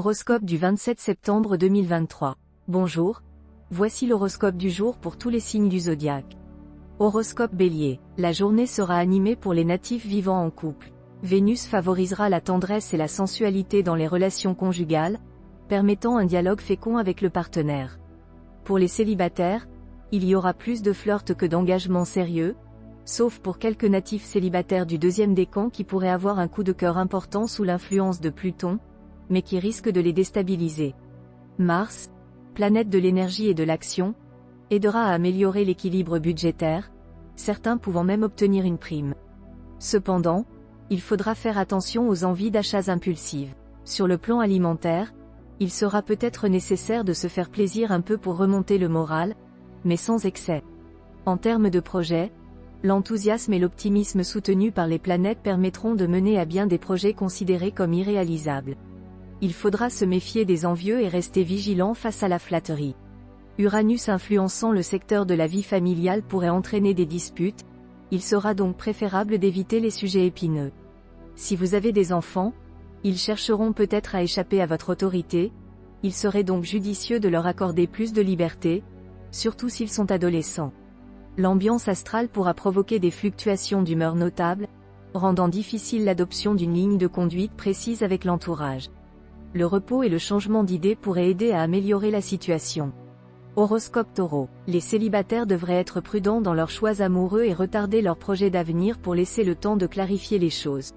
Horoscope du 27 septembre 2023. Bonjour, voici l'horoscope du jour pour tous les signes du zodiaque. Horoscope Bélier, la journée sera animée pour les natifs vivant en couple. Vénus favorisera la tendresse et la sensualité dans les relations conjugales, permettant un dialogue fécond avec le partenaire. Pour les célibataires, il y aura plus de flirt que d'engagement sérieux, sauf pour quelques natifs célibataires du deuxième décan qui pourraient avoir un coup de cœur important sous l'influence de Pluton, mais qui risque de les déstabiliser. Mars, planète de l'énergie et de l'action, aidera à améliorer l'équilibre budgétaire, certains pouvant même obtenir une prime. Cependant, il faudra faire attention aux envies d'achats impulsives. Sur le plan alimentaire, il sera peut-être nécessaire de se faire plaisir un peu pour remonter le moral, mais sans excès. En termes de projet, l'enthousiasme et l'optimisme soutenus par les planètes permettront de mener à bien des projets considérés comme irréalisables. Il faudra se méfier des envieux et rester vigilant face à la flatterie. Uranus influençant le secteur de la vie familiale pourrait entraîner des disputes, il sera donc préférable d'éviter les sujets épineux. Si vous avez des enfants, ils chercheront peut-être à échapper à votre autorité, il serait donc judicieux de leur accorder plus de liberté, surtout s'ils sont adolescents. L'ambiance astrale pourra provoquer des fluctuations d'humeur notables, rendant difficile l'adoption d'une ligne de conduite précise avec l'entourage. Le repos et le changement d'idées pourraient aider à améliorer la situation. Horoscope Taureau, les célibataires devraient être prudents dans leurs choix amoureux et retarder leurs projets d'avenir pour laisser le temps de clarifier les choses.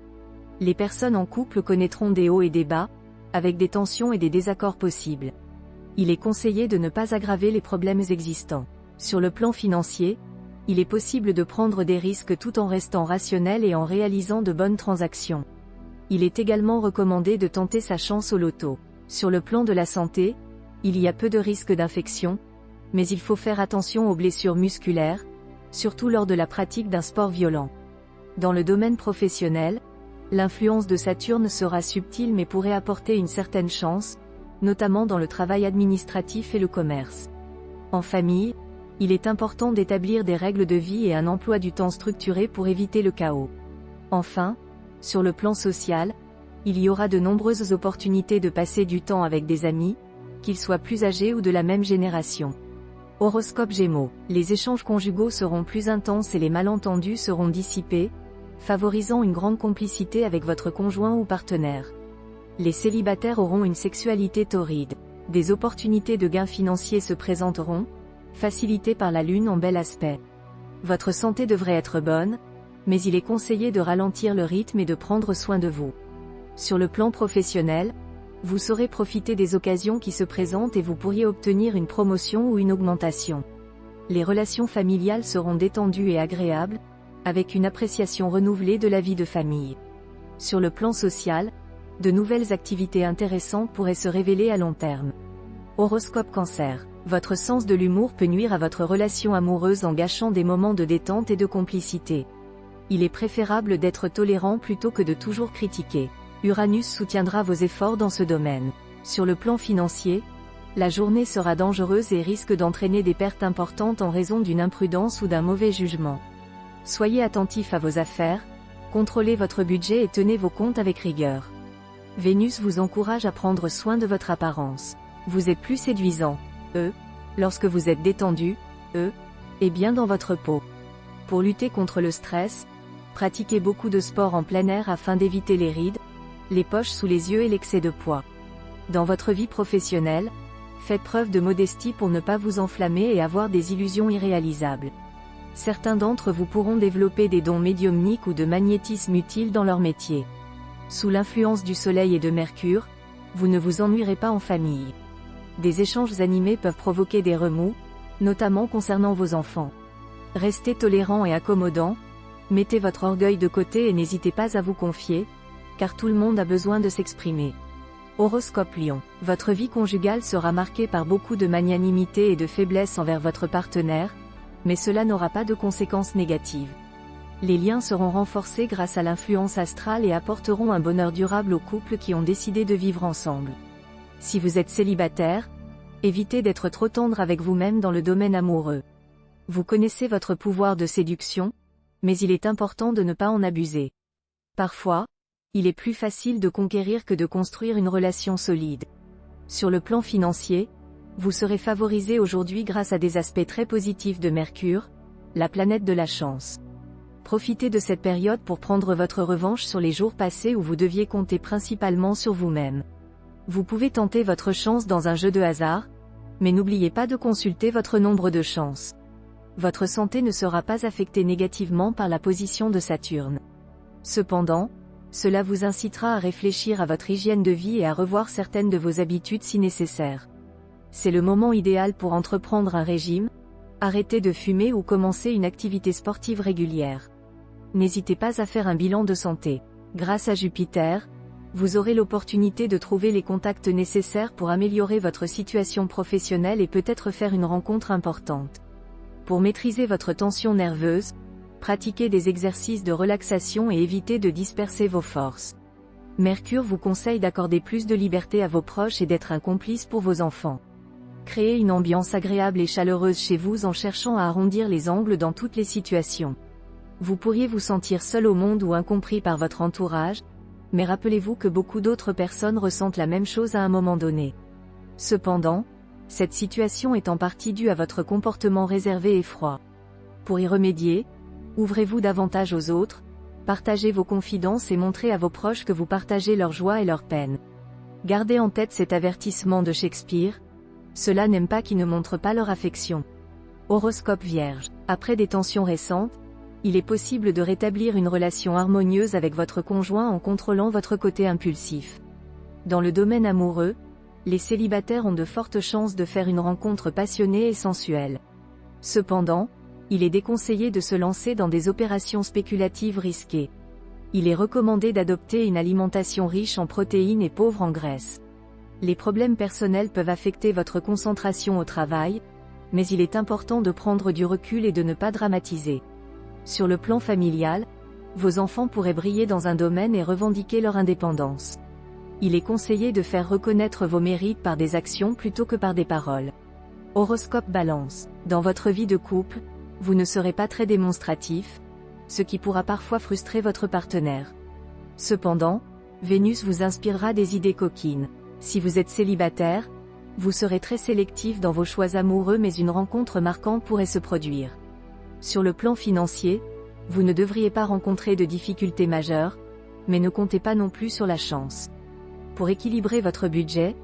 Les personnes en couple connaîtront des hauts et des bas, avec des tensions et des désaccords possibles. Il est conseillé de ne pas aggraver les problèmes existants. Sur le plan financier, il est possible de prendre des risques tout en restant rationnel et en réalisant de bonnes transactions. Il est également recommandé de tenter sa chance au loto. Sur le plan de la santé, il y a peu de risques d'infection, mais il faut faire attention aux blessures musculaires, surtout lors de la pratique d'un sport violent. Dans le domaine professionnel, l'influence de Saturne sera subtile mais pourrait apporter une certaine chance, notamment dans le travail administratif et le commerce. En famille, il est important d'établir des règles de vie et un emploi du temps structuré pour éviter le chaos. Enfin, sur le plan social, il y aura de nombreuses opportunités de passer du temps avec des amis, qu'ils soient plus âgés ou de la même génération. Horoscope Gémeaux, les échanges conjugaux seront plus intenses et les malentendus seront dissipés, favorisant une grande complicité avec votre conjoint ou partenaire. Les célibataires auront une sexualité torride. Des opportunités de gains financiers se présenteront, facilitées par la lune en bel aspect. Votre santé devrait être bonne, mais il est conseillé de ralentir le rythme et de prendre soin de vous. Sur le plan professionnel, vous saurez profiter des occasions qui se présentent et vous pourriez obtenir une promotion ou une augmentation. Les relations familiales seront détendues et agréables, avec une appréciation renouvelée de la vie de famille. Sur le plan social, de nouvelles activités intéressantes pourraient se révéler à long terme. Horoscope Cancer, votre sens de l'humour peut nuire à votre relation amoureuse en gâchant des moments de détente et de complicité. Il est préférable d'être tolérant plutôt que de toujours critiquer. Uranus soutiendra vos efforts dans ce domaine. Sur le plan financier, la journée sera dangereuse et risque d'entraîner des pertes importantes en raison d'une imprudence ou d'un mauvais jugement. Soyez attentif à vos affaires, contrôlez votre budget et tenez vos comptes avec rigueur. Vénus vous encourage à prendre soin de votre apparence. Vous êtes plus séduisant, lorsque vous êtes détendu, et bien dans votre peau. Pour lutter contre le stress, pratiquez beaucoup de sport en plein air afin d'éviter les rides, les poches sous les yeux et l'excès de poids. Dans votre vie professionnelle, faites preuve de modestie pour ne pas vous enflammer et avoir des illusions irréalisables. Certains d'entre vous pourront développer des dons médiumniques ou de magnétisme utiles dans leur métier. Sous l'influence du Soleil et de Mercure, vous ne vous ennuierez pas en famille. Des échanges animés peuvent provoquer des remous, notamment concernant vos enfants. Restez tolérant et accommodant, mettez votre orgueil de côté et n'hésitez pas à vous confier, car tout le monde a besoin de s'exprimer. Horoscope Lion, votre vie conjugale sera marquée par beaucoup de magnanimité et de faiblesse envers votre partenaire, mais cela n'aura pas de conséquences négatives. Les liens seront renforcés grâce à l'influence astrale et apporteront un bonheur durable aux couples qui ont décidé de vivre ensemble. Si vous êtes célibataire, évitez d'être trop tendre avec vous-même dans le domaine amoureux. Vous connaissez votre pouvoir de séduction, mais il est important de ne pas en abuser. Parfois, il est plus facile de conquérir que de construire une relation solide. Sur le plan financier, vous serez favorisé aujourd'hui grâce à des aspects très positifs de Mercure, la planète de la chance. Profitez de cette période pour prendre votre revanche sur les jours passés où vous deviez compter principalement sur vous-même. Vous pouvez tenter votre chance dans un jeu de hasard, mais n'oubliez pas de consulter votre nombre de chances. Votre santé ne sera pas affectée négativement par la position de Saturne. Cependant, cela vous incitera à réfléchir à votre hygiène de vie et à revoir certaines de vos habitudes si nécessaire. C'est le moment idéal pour entreprendre un régime, arrêter de fumer ou commencer une activité sportive régulière. N'hésitez pas à faire un bilan de santé. Grâce à Jupiter, vous aurez l'opportunité de trouver les contacts nécessaires pour améliorer votre situation professionnelle et peut-être faire une rencontre importante. Pour maîtriser votre tension nerveuse, pratiquez des exercices de relaxation et évitez de disperser vos forces. Mercure vous conseille d'accorder plus de liberté à vos proches et d'être un complice pour vos enfants. Créez une ambiance agréable et chaleureuse chez vous en cherchant à arrondir les angles dans toutes les situations. Vous pourriez vous sentir seul au monde ou incompris par votre entourage, mais rappelez-vous que beaucoup d'autres personnes ressentent la même chose à un moment donné. Cependant, cette situation est en partie due à votre comportement réservé et froid. Pour y remédier, ouvrez-vous davantage aux autres, partagez vos confidences et montrez à vos proches que vous partagez leur joie et leur peine. Gardez en tête cet avertissement de Shakespeare, ceux-là n'aiment pas qui ne montrent pas leur affection. Horoscope Vierge. Après des tensions récentes, il est possible de rétablir une relation harmonieuse avec votre conjoint en contrôlant votre côté impulsif. Dans le domaine amoureux, les célibataires ont de fortes chances de faire une rencontre passionnée et sensuelle. Cependant, il est déconseillé de se lancer dans des opérations spéculatives risquées. Il est recommandé d'adopter une alimentation riche en protéines et pauvre en graisses. Les problèmes personnels peuvent affecter votre concentration au travail, mais il est important de prendre du recul et de ne pas dramatiser. Sur le plan familial, vos enfants pourraient briller dans un domaine et revendiquer leur indépendance. Il est conseillé de faire reconnaître vos mérites par des actions plutôt que par des paroles. Horoscope Balance. Dans votre vie de couple, vous ne serez pas très démonstratif, ce qui pourra parfois frustrer votre partenaire. Cependant, Vénus vous inspirera des idées coquines. Si vous êtes célibataire, vous serez très sélectif dans vos choix amoureux mais une rencontre marquante pourrait se produire. Sur le plan financier, vous ne devriez pas rencontrer de difficultés majeures, mais ne comptez pas non plus sur la chance. Pour équilibrer votre budget,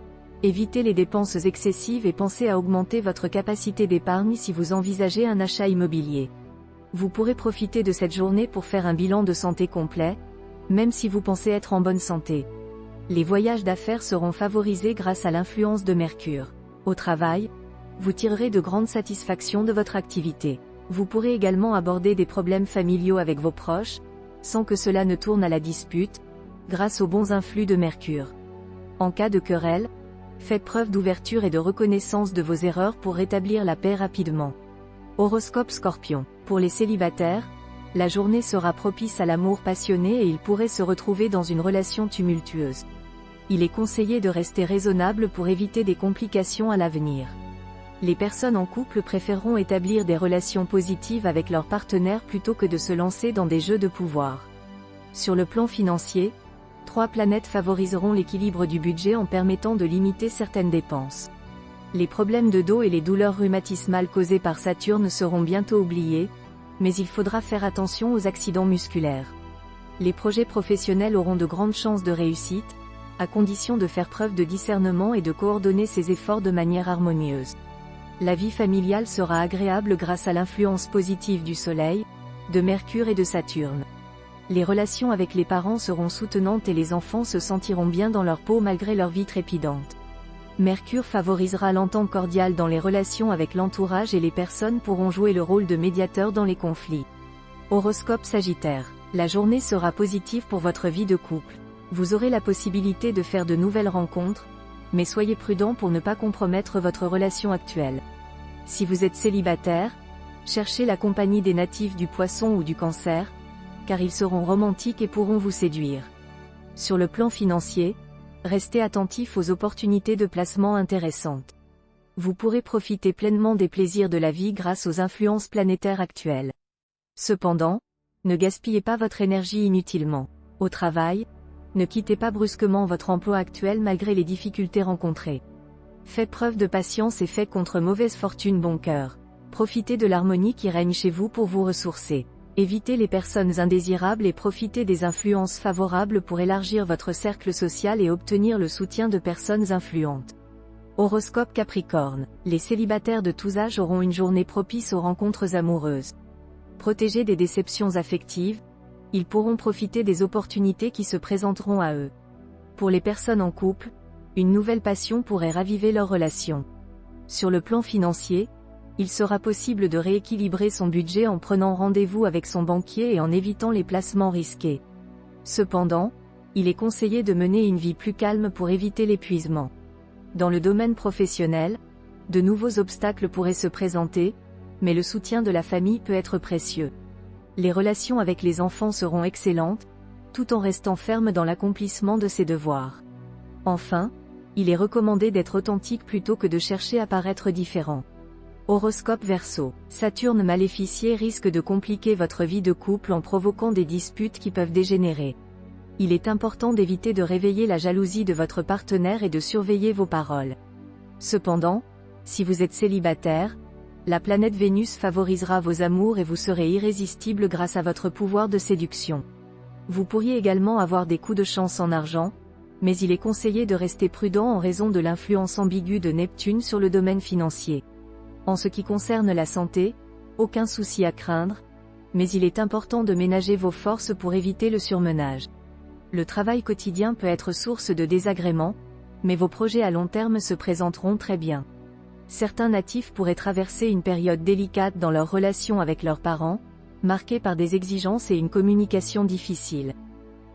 évitez les dépenses excessives et pensez à augmenter votre capacité d'épargne si vous envisagez un achat immobilier. Vous pourrez profiter de cette journée pour faire un bilan de santé complet, même si vous pensez être en bonne santé. Les voyages d'affaires seront favorisés grâce à l'influence de Mercure. Au travail, vous tirerez de grandes satisfactions de votre activité. Vous pourrez également aborder des problèmes familiaux avec vos proches, sans que cela ne tourne à la dispute, grâce aux bons influx de Mercure. En cas de querelle, faites preuve d'ouverture et de reconnaissance de vos erreurs pour rétablir la paix rapidement. Horoscope Scorpion. Pour les célibataires, la journée sera propice à l'amour passionné et ils pourraient se retrouver dans une relation tumultueuse. Il est conseillé de rester raisonnable pour éviter des complications à l'avenir. Les personnes en couple préféreront établir des relations positives avec leur partenaire plutôt que de se lancer dans des jeux de pouvoir. Sur le plan financier, 3 planètes favoriseront l'équilibre du budget en permettant de limiter certaines dépenses. Les problèmes de dos et les douleurs rhumatismales causées par Saturne seront bientôt oubliés, mais il faudra faire attention aux accidents musculaires. Les projets professionnels auront de grandes chances de réussite, à condition de faire preuve de discernement et de coordonner ses efforts de manière harmonieuse. La vie familiale sera agréable grâce à l'influence positive du Soleil, de Mercure et de Saturne. Les relations avec les parents seront soutenantes et les enfants se sentiront bien dans leur peau malgré leur vie trépidante. Mercure favorisera l'entente cordiale dans les relations avec l'entourage et les personnes pourront jouer le rôle de médiateur dans les conflits. Horoscope Sagittaire. La journée sera positive pour votre vie de couple. Vous aurez la possibilité de faire de nouvelles rencontres, mais soyez prudent pour ne pas compromettre votre relation actuelle. Si vous êtes célibataire, cherchez la compagnie des natifs du Poisson ou du Cancer, car ils seront romantiques et pourront vous séduire. Sur le plan financier, restez attentif aux opportunités de placement intéressantes. Vous pourrez profiter pleinement des plaisirs de la vie grâce aux influences planétaires actuelles. Cependant, ne gaspillez pas votre énergie inutilement. Au travail, ne quittez pas brusquement votre emploi actuel malgré les difficultés rencontrées. Faites preuve de patience et faites contre mauvaise fortune bon cœur. Profitez de l'harmonie qui règne chez vous pour vous ressourcer. Évitez les personnes indésirables et profitez des influences favorables pour élargir votre cercle social et obtenir le soutien de personnes influentes. Horoscope Capricorne. Les célibataires de tous âges auront une journée propice aux rencontres amoureuses. Protégés des déceptions affectives, ils pourront profiter des opportunités qui se présenteront à eux. Pour les personnes en couple, une nouvelle passion pourrait raviver leur relation. Sur le plan financier, il sera possible de rééquilibrer son budget en prenant rendez-vous avec son banquier et en évitant les placements risqués. Cependant, il est conseillé de mener une vie plus calme pour éviter l'épuisement. Dans le domaine professionnel, de nouveaux obstacles pourraient se présenter, mais le soutien de la famille peut être précieux. Les relations avec les enfants seront excellentes, tout en restant ferme dans l'accomplissement de ses devoirs. Enfin, il est recommandé d'être authentique plutôt que de chercher à paraître différent. Horoscope Verseau. Saturne maléficié risque de compliquer votre vie de couple en provoquant des disputes qui peuvent dégénérer. Il est important d'éviter de réveiller la jalousie de votre partenaire et de surveiller vos paroles. Cependant, si vous êtes célibataire, la planète Vénus favorisera vos amours et vous serez irrésistible grâce à votre pouvoir de séduction. Vous pourriez également avoir des coups de chance en argent, mais il est conseillé de rester prudent en raison de l'influence ambiguë de Neptune sur le domaine financier. En ce qui concerne la santé, aucun souci à craindre, mais il est important de ménager vos forces pour éviter le surmenage. Le travail quotidien peut être source de désagréments, mais vos projets à long terme se présenteront très bien. Certains natifs pourraient traverser une période délicate dans leur relation avec leurs parents, marquée par des exigences et une communication difficile.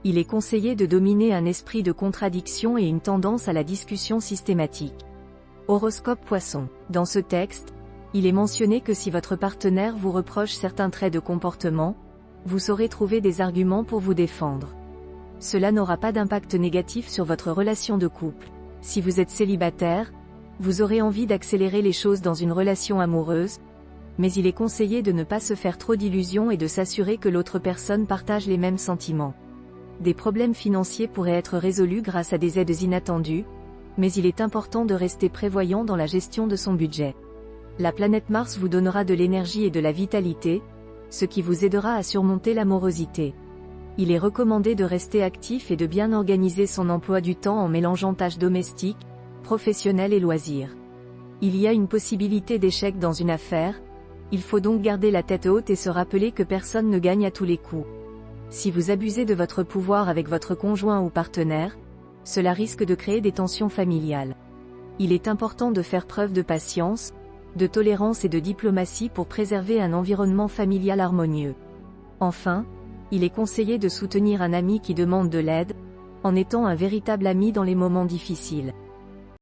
Il est conseillé de dominer un esprit de contradiction et une tendance à la discussion systématique. Horoscope Poisson. Dans ce texte, il est mentionné que si votre partenaire vous reproche certains traits de comportement, vous saurez trouver des arguments pour vous défendre. Cela n'aura pas d'impact négatif sur votre relation de couple. Si vous êtes célibataire, vous aurez envie d'accélérer les choses dans une relation amoureuse, mais il est conseillé de ne pas se faire trop d'illusions et de s'assurer que l'autre personne partage les mêmes sentiments. Des problèmes financiers pourraient être résolus grâce à des aides inattendues, mais il est important de rester prévoyant dans la gestion de son budget. La planète Mars vous donnera de l'énergie et de la vitalité, ce qui vous aidera à surmonter la morosité. Il est recommandé de rester actif et de bien organiser son emploi du temps en mélangeant tâches domestiques, professionnelles et loisirs. Il y a une possibilité d'échec dans une affaire, il faut donc garder la tête haute et se rappeler que personne ne gagne à tous les coups. Si vous abusez de votre pouvoir avec votre conjoint ou partenaire, cela risque de créer des tensions familiales. Il est important de faire preuve de patience, de tolérance et de diplomatie pour préserver un environnement familial harmonieux. Enfin, il est conseillé de soutenir un ami qui demande de l'aide, en étant un véritable ami dans les moments difficiles.